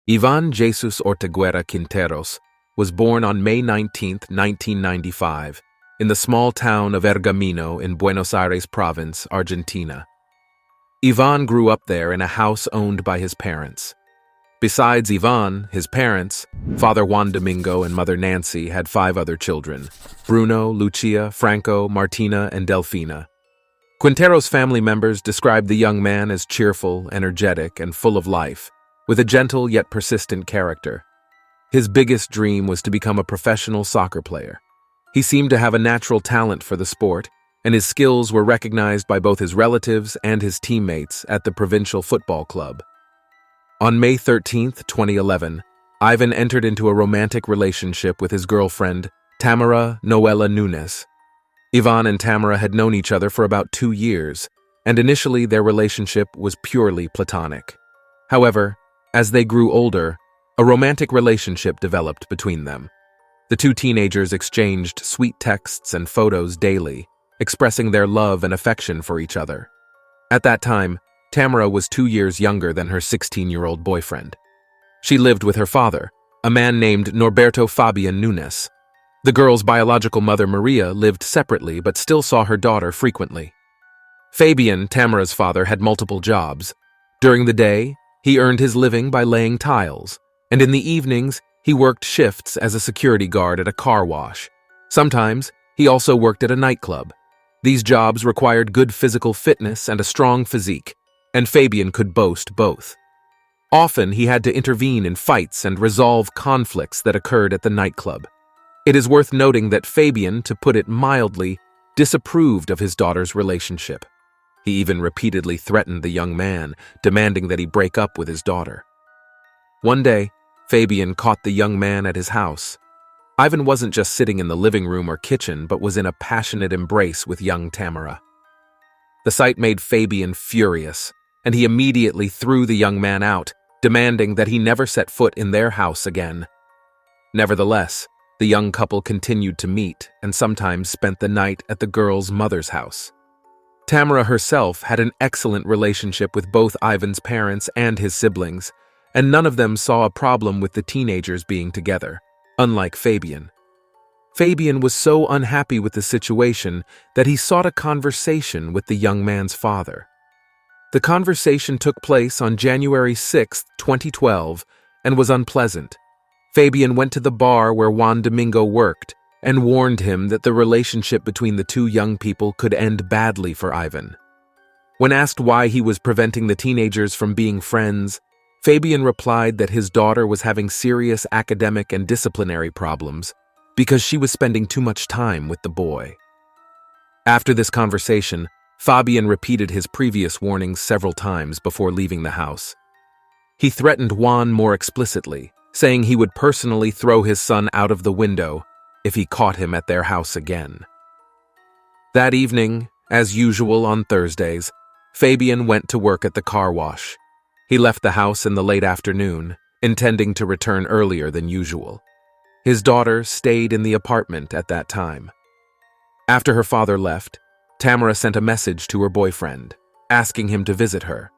Ivan Jesus Orteguera Quinteros was born on May 19, 1995, in the small town of Ergamino in Buenos Aires province, Argentina. Ivan grew up there in a house owned by his parents. Besides Ivan, his parents, Father Juan Domingo and Mother Nancy, had 5 other children: Bruno, Lucia, Franco, Martina, and Delfina. Quinteros' family members described the young man as cheerful, energetic, and full of life, with a gentle yet persistent character. His biggest dream was to become a professional soccer player. He seemed to have a natural talent for the sport, and his skills were recognized by both his relatives and his teammates at the provincial football club. On May 13, 2011, Ivan entered into a romantic relationship with his girlfriend, Tamara Noela Nunes. Ivan and Tamara had known each other for about 2 years, and initially their relationship was purely platonic. However, as they grew older, a romantic relationship developed between them. The 2 teenagers exchanged sweet texts and photos daily, expressing their love and affection for each other. At that time, Tamara was 2 years younger than her 16-year-old boyfriend. She lived with her father, a man named Norberto Fabian Nunes. The girl's biological mother, Maria, lived separately but still saw her daughter frequently. Fabian, Tamara's father, had multiple jobs. During the day, he earned his living by laying tiles, and in the evenings, he worked shifts as a security guard at a car wash. Sometimes, he also worked at a nightclub. These jobs required good physical fitness and a strong physique, and Fabian could boast both. Often, he had to intervene in fights and resolve conflicts that occurred at the nightclub. It is worth noting that Fabian, to put it mildly, disapproved of his daughter's relationship. He even repeatedly threatened the young man, demanding that he break up with his daughter. One day, Fabian caught the young man at his house. Ivan wasn't just sitting in the living room or kitchen, but was in a passionate embrace with young Tamara. The sight made Fabian furious, and he immediately threw the young man out, demanding that he never set foot in their house again. Nevertheless, the young couple continued to meet and sometimes spent the night at the girl's mother's house. Tamara herself had an excellent relationship with both Ivan's parents and his siblings, and none of them saw a problem with the teenagers being together, unlike Fabian. Fabian was so unhappy with the situation that he sought a conversation with the young man's father. The conversation took place on January 6, 2012, and was unpleasant. Fabian went to the bar where Juan Domingo worked and warned him that the relationship between the 2 young people could end badly for Ivan. When asked why he was preventing the teenagers from being friends, Fabian replied that his daughter was having serious academic and disciplinary problems because she was spending too much time with the boy. After this conversation, Fabian repeated his previous warnings several times before leaving the house. He threatened Juan more explicitly, saying he would personally throw his son out of the window if he caught him at their house again. That evening, as usual on Thursdays, Fabian went to work at the car wash. He left the house in the late afternoon, intending to return earlier than usual. His daughter stayed in the apartment at that time. After her father left, Tamara sent a message to her boyfriend, asking him to visit her.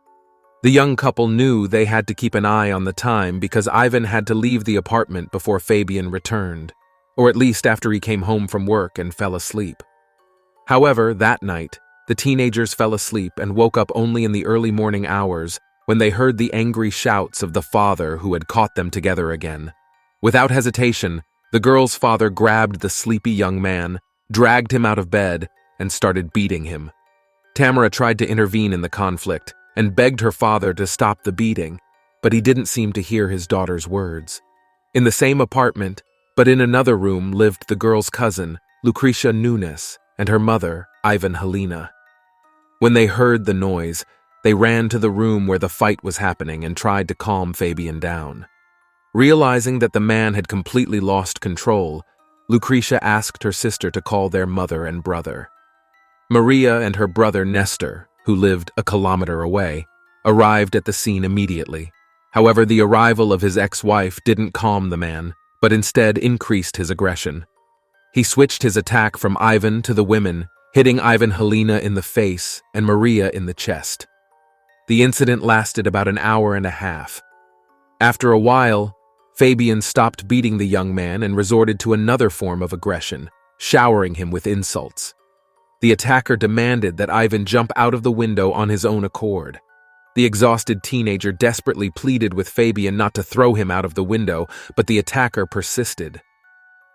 The young couple knew they had to keep an eye on the time because Ivan had to leave the apartment before Fabian returned, or at least after he came home from work and fell asleep. However, that night, the teenagers fell asleep and woke up only in the early morning hours when they heard the angry shouts of the father who had caught them together again. Without hesitation, the girl's father grabbed the sleepy young man, dragged him out of bed, and started beating him. Tamara tried to intervene in the conflict and begged her father to stop the beating, but he didn't seem to hear his daughter's words. In the same apartment, but in another room, lived the girl's cousin, Lucrecia Nunes, and her mother, Ivan Helena. When they heard the noise, they ran to the room where the fight was happening and tried to calm Fabian down. Realizing that the man had completely lost control, Lucrecia asked her sister to call their mother and brother. Maria and her brother Nestor, who lived a kilometer away, arrived at the scene immediately. However, the arrival of his ex-wife didn't calm the man, but instead increased his aggression. He switched his attack from Ivan to the women, hitting Ivan Helena in the face and Maria in the chest. The incident lasted about an hour and a half. After a while, Fabian stopped beating the young man and resorted to another form of aggression, showering him with insults. The attacker demanded that Ivan jump out of the window on his own accord. The exhausted teenager desperately pleaded with Fabian not to throw him out of the window, but the attacker persisted.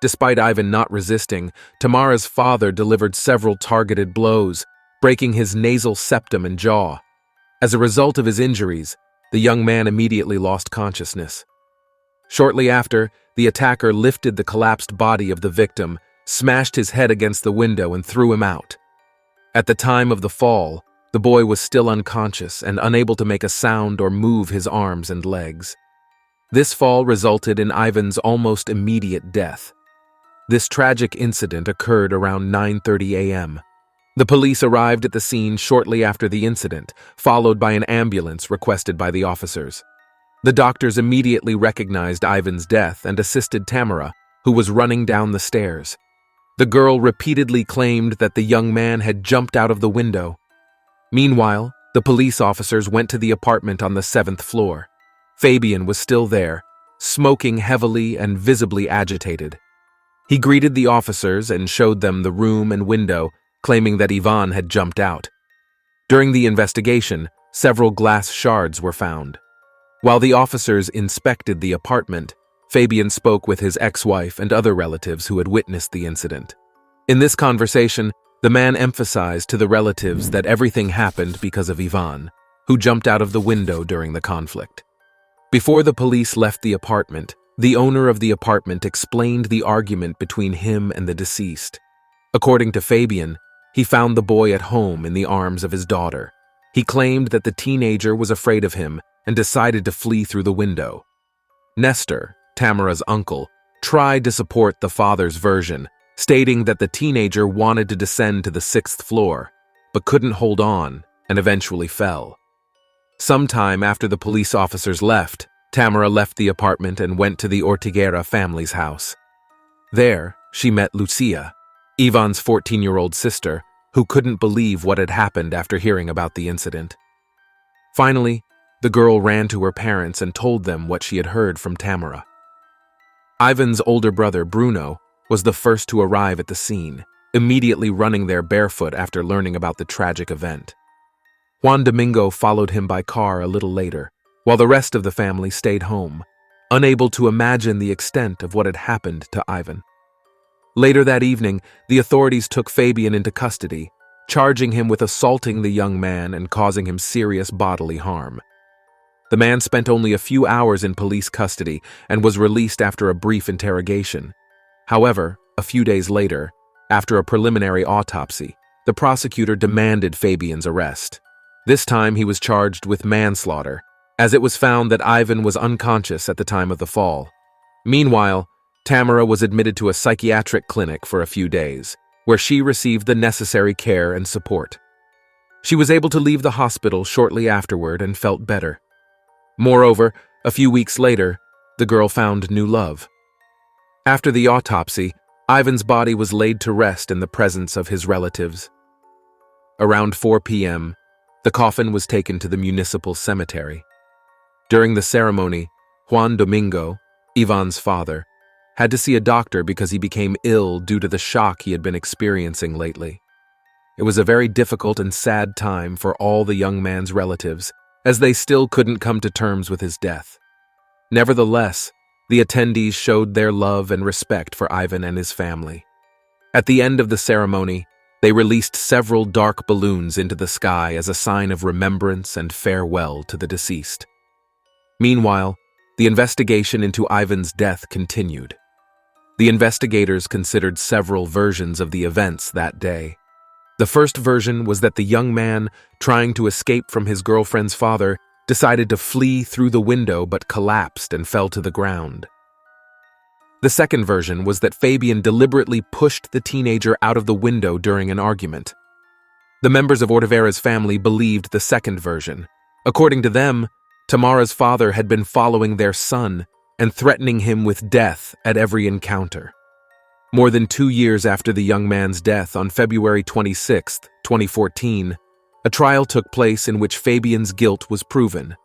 Despite Ivan not resisting, Tamara's father delivered several targeted blows, breaking his nasal septum and jaw. As a result of his injuries, the young man immediately lost consciousness. Shortly after, the attacker lifted the collapsed body of the victim, smashed his head against the window, and threw him out. At the time of the fall, the boy was still unconscious and unable to make a sound or move his arms and legs. This fall resulted in Ivan's almost immediate death. This tragic incident occurred around 9:30 a.m. The police arrived at the scene shortly after the incident, followed by an ambulance requested by the officers. The doctors immediately recognized Ivan's death and assisted Tamara, who was running down the stairs. The girl repeatedly claimed that the young man had jumped out of the window. Meanwhile, the police officers went to the apartment on the 7th floor. Fabian was still there, smoking heavily and visibly agitated. He greeted the officers and showed them the room and window, claiming that Ivan had jumped out. During the investigation, several glass shards were found. While the officers inspected the apartment, Fabian spoke with his ex-wife and other relatives who had witnessed the incident. In this conversation, the man emphasized to the relatives that everything happened because of Ivan, who jumped out of the window during the conflict. Before the police left the apartment, the owner of the apartment explained the argument between him and the deceased. According to Fabian, he found the boy at home in the arms of his daughter. He claimed that the teenager was afraid of him and decided to flee through the window. Nestor, Tamara's uncle, tried to support the father's version, stating that the teenager wanted to descend to the 6th floor, but couldn't hold on and eventually fell. Sometime after the police officers left, Tamara left the apartment and went to the Ortiguera family's house. There, she met Lucia, Ivan's 14-year-old sister, who couldn't believe what had happened after hearing about the incident. Finally, the girl ran to her parents and told them what she had heard from Tamara. Ivan's older brother, Bruno, was the first to arrive at the scene, immediately running there barefoot after learning about the tragic event. Juan Domingo followed him by car a little later, while the rest of the family stayed home, unable to imagine the extent of what had happened to Ivan. Later that evening, the authorities took Fabian into custody, charging him with assaulting the young man and causing him serious bodily harm. The man spent only a few hours in police custody and was released after a brief interrogation. However, a few days later, after a preliminary autopsy, the prosecutor demanded Fabian's arrest. This time he was charged with manslaughter, as it was found that Ivan was unconscious at the time of the fall. Meanwhile, Tamara was admitted to a psychiatric clinic for a few days, where she received the necessary care and support. She was able to leave the hospital shortly afterward and felt better. Moreover, a few weeks later, the girl found new love. After the autopsy, Ivan's body was laid to rest in the presence of his relatives. Around 4 p.m., the coffin was taken to the municipal cemetery. During the ceremony, Juan Domingo, Ivan's father, had to see a doctor because he became ill due to the shock he had been experiencing lately. It was a very difficult and sad time for all the young man's relatives, as they still couldn't come to terms with his death. Nevertheless, the attendees showed their love and respect for Ivan and his family. At the end of the ceremony, they released several dark balloons into the sky as a sign of remembrance and farewell to the deceased. Meanwhile, the investigation into Ivan's death continued. The investigators considered several versions of the events that day. The first version was that the young man, trying to escape from his girlfriend's father, decided to flee through the window but collapsed and fell to the ground. The second version was that Fabian deliberately pushed the teenager out of the window during an argument. The members of Ortiguera's family believed the second version. According to them, Tamara's father had been following their son and threatening him with death at every encounter. More than 2 years after the young man's death on February 26, 2014, a trial took place in which Fabian's guilt was proven.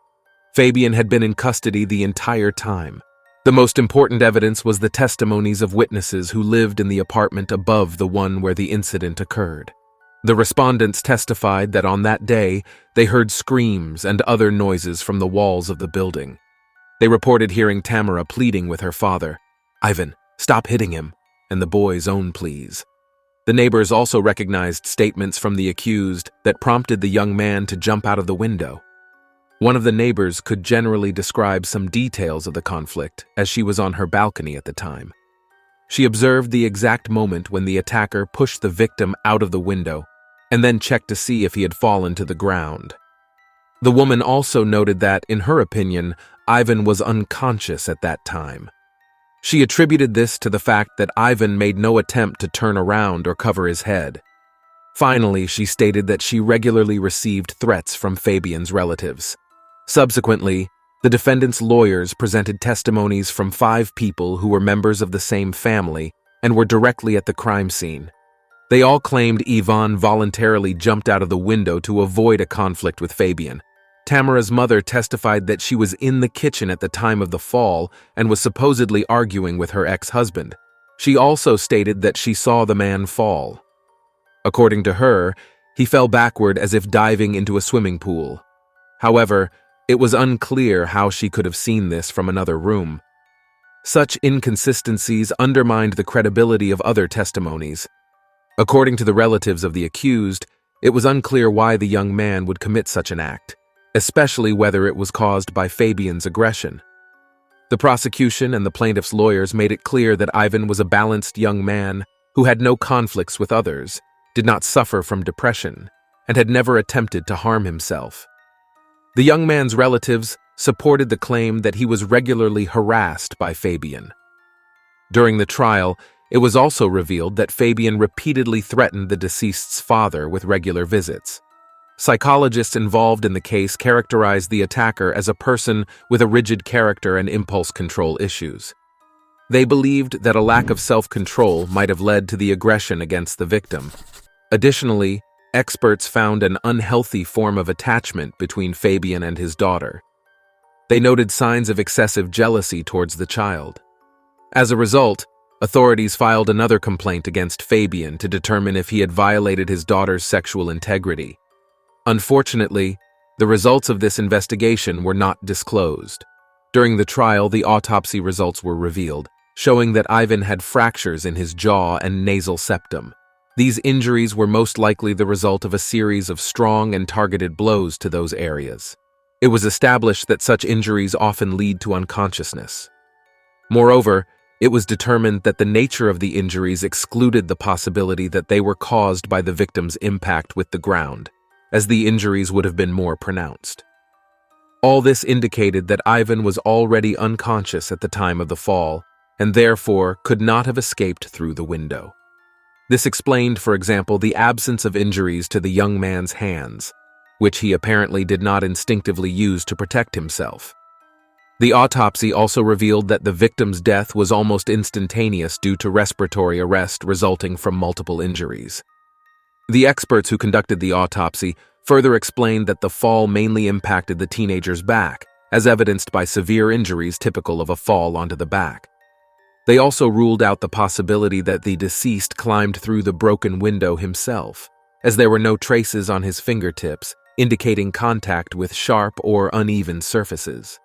Fabian had been in custody the entire time. The most important evidence was the testimonies of witnesses who lived in the apartment above the one where the incident occurred. The respondents testified that on that day, they heard screams and other noises from the walls of the building. They reported hearing Tamara pleading with her father, "Ivan, stop hitting him," and the boy's own pleas. The neighbors also recognized statements from the accused that prompted the young man to jump out of the window. One of the neighbors could generally describe some details of the conflict as she was on her balcony at the time. She observed the exact moment when the attacker pushed the victim out of the window and then checked to see if he had fallen to the ground. The woman also noted that, in her opinion, Ivan was unconscious at that time. She attributed this to the fact that Ivan made no attempt to turn around or cover his head. Finally, she stated that she regularly received threats from Fabian's relatives. Subsequently, the defendant's lawyers presented testimonies from 5 people who were members of the same family and were directly at the crime scene. They all claimed Ivan voluntarily jumped out of the window to avoid a conflict with Fabian. Tamara's mother testified that she was in the kitchen at the time of the fall and was supposedly arguing with her ex-husband. She also stated that she saw the man fall. According to her, he fell backward as if diving into a swimming pool. However, it was unclear how she could have seen this from another room. Such inconsistencies undermined the credibility of other testimonies. According to the relatives of the accused, it was unclear why the young man would commit such an act, especially whether it was caused by Fabian's aggression. The prosecution and the plaintiff's lawyers made it clear that Ivan was a balanced young man who had no conflicts with others, did not suffer from depression, and had never attempted to harm himself. The young man's relatives supported the claim that he was regularly harassed by Fabian. During the trial, it was also revealed that Fabian repeatedly threatened the deceased's father with regular visits. Psychologists involved in the case characterized the attacker as a person with a rigid character and impulse control issues. They believed that a lack of self-control might have led to the aggression against the victim. Additionally, experts found an unhealthy form of attachment between Fabian and his daughter. They noted signs of excessive jealousy towards the child. As a result, authorities filed another complaint against Fabian to determine if he had violated his daughter's sexual integrity. Unfortunately, the results of this investigation were not disclosed. During the trial, the autopsy results were revealed, showing that Ivan had fractures in his jaw and nasal septum. These injuries were most likely the result of a series of strong and targeted blows to those areas. It was established that such injuries often lead to unconsciousness. Moreover, it was determined that the nature of the injuries excluded the possibility that they were caused by the victim's impact with the ground, as the injuries would have been more pronounced. All this indicated that Ivan was already unconscious at the time of the fall, and therefore could not have escaped through the window. This explained, for example, the absence of injuries to the young man's hands, which he apparently did not instinctively use to protect himself. The autopsy also revealed that the victim's death was almost instantaneous due to respiratory arrest resulting from multiple injuries. The experts who conducted the autopsy further explained that the fall mainly impacted the teenager's back, as evidenced by severe injuries typical of a fall onto the back. They also ruled out the possibility that the deceased climbed through the broken window himself, as there were no traces on his fingertips, indicating contact with sharp or uneven surfaces.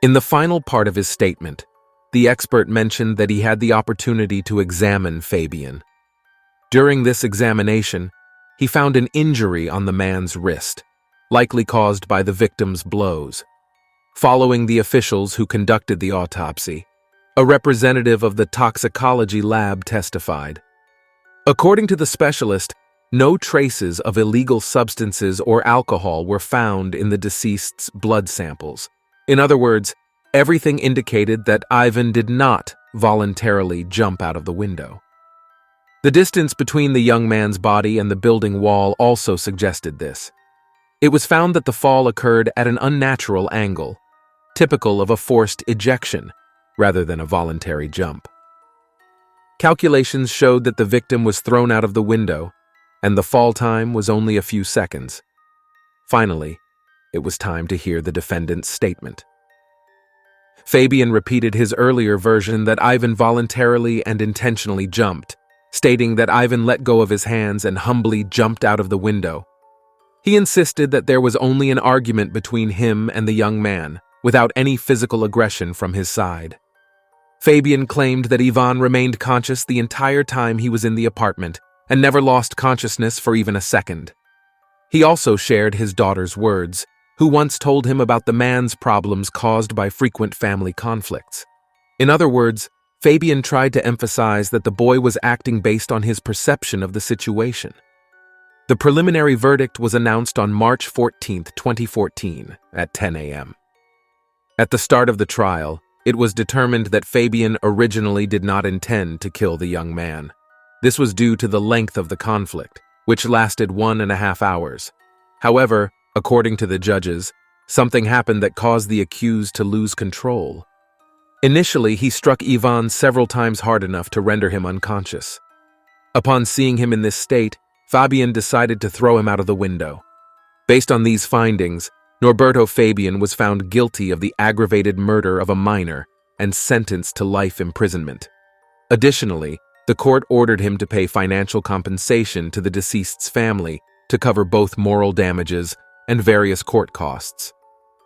In the final part of his statement, the expert mentioned that he had the opportunity to examine Fabian. During this examination, he found an injury on the man's wrist, likely caused by the victim's blows. Following the officials who conducted the autopsy, a representative of the toxicology lab testified. According to the specialist, no traces of illegal substances or alcohol were found in the deceased's blood samples. In other words, everything indicated that Ivan did not voluntarily jump out of the window. The distance between the young man's body and the building wall also suggested this. It was found that the fall occurred at an unnatural angle, typical of a forced ejection, rather than a voluntary jump. Calculations showed that the victim was thrown out of the window, and the fall time was only a few seconds. Finally, it was time to hear the defendant's statement. Fabian repeated his earlier version that Ivan voluntarily and intentionally jumped, stating that Ivan let go of his hands and humbly jumped out of the window. He insisted that there was only an argument between him and the young man, without any physical aggression from his side. Fabian claimed that Ivan remained conscious the entire time he was in the apartment and never lost consciousness for even a second. He also shared his daughter's words, who once told him about the man's problems caused by frequent family conflicts. In other words, Fabian tried to emphasize that the boy was acting based on his perception of the situation. The preliminary verdict was announced on March 14, 2014, at 10 a.m. At the start of the trial, it was determined that Fabian originally did not intend to kill the young man. This was due to the length of the conflict, which lasted 1.5 hours. However, according to the judges, something happened that caused the accused to lose control. Initially, he struck Ivan several times hard enough to render him unconscious. Upon seeing him in this state, Fabian decided to throw him out of the window. Based on these findings, Norberto Fabian was found guilty of the aggravated murder of a minor and sentenced to life imprisonment. Additionally, the court ordered him to pay financial compensation to the deceased's family to cover both moral damages and various court costs.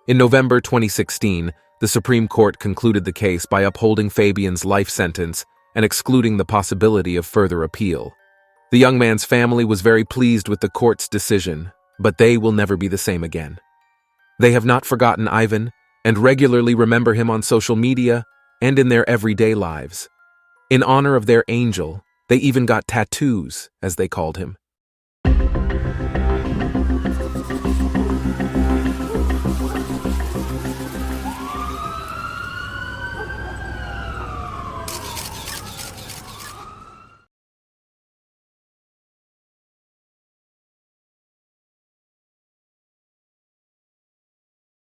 In November 2016, the Supreme Court concluded the case by upholding Fabian's life sentence and excluding the possibility of further appeal. The young man's family was very pleased with the court's decision, but they will never be the same again. They have not forgotten Ivan and regularly remember him on social media and in their everyday lives. In honor of their angel, they even got tattoos, as they called him.